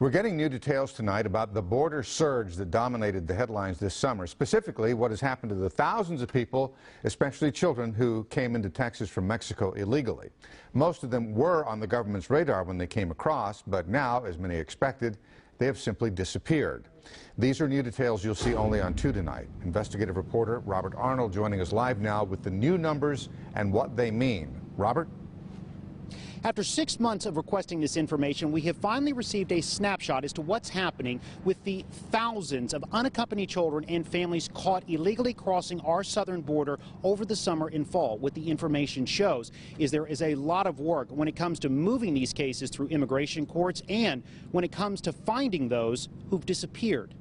We're getting new details tonight about the border surge that dominated the headlines this summer, specifically what has happened to the thousands of people, especially children, who came into Texas from Mexico illegally. Most of them were on the government's radar when they came across, but now, as many expected, they have simply disappeared. These are new details you'll see only on 2 tonight. Investigative reporter Robert Arnold joining us live now with the new numbers and what they mean. Robert? After 6 months of requesting this information, we have finally received a snapshot as to what's happening with the thousands of unaccompanied children and families caught illegally crossing our southern border over the summer and fall. What the information shows is there is a lot of work when it comes to moving these cases through immigration courts and when it comes to finding those who've disappeared.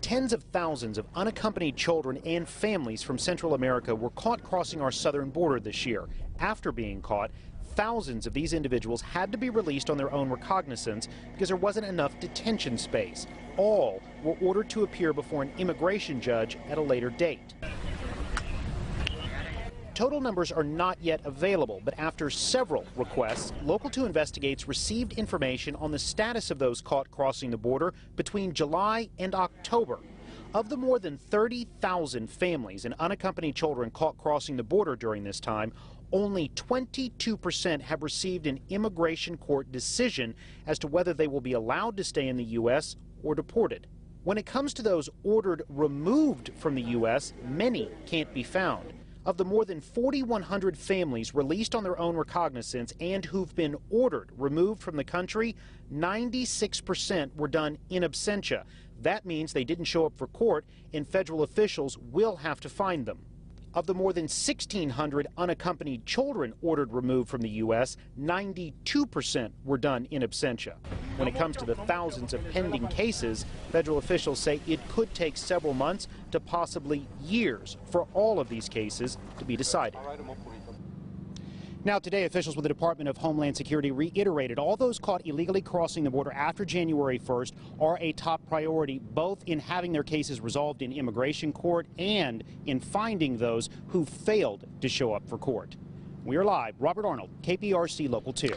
Tens of thousands of unaccompanied children and families from Central America were caught crossing our southern border this year. After being caught, thousands of these individuals had to be released on their own recognizance because there wasn't enough detention space. All were ordered to appear before an immigration judge at a later date. Total numbers are not yet available, but after several requests, Local 2 Investigates received information on the status of those caught crossing the border between July and October. Of the more than 30,000 families and unaccompanied children caught crossing the border during this time, only 22% have received an immigration court decision as to whether they will be allowed to stay in the U.S. or deported. When it comes to those ordered removed from the U.S., many can't be found. Of the more than 4,100 families released on their own recognizance and who've been ordered removed from the country, 96% were done in absentia. That means they didn't show up for court, and federal officials will have to find them. Of the more than 1,600 unaccompanied children ordered removed from the U.S., 92% were done in absentia. When it comes to the thousands of pending cases, federal officials say it could take several months to possibly years for all of these cases to be decided. Now today, officials with the Department of Homeland Security reiterated all those caught illegally crossing the border after January 1st are a top priority, both in having their cases resolved in immigration court and in finding those who failed to show up for court. We are live. Robert Arnold, KPRC Local 2.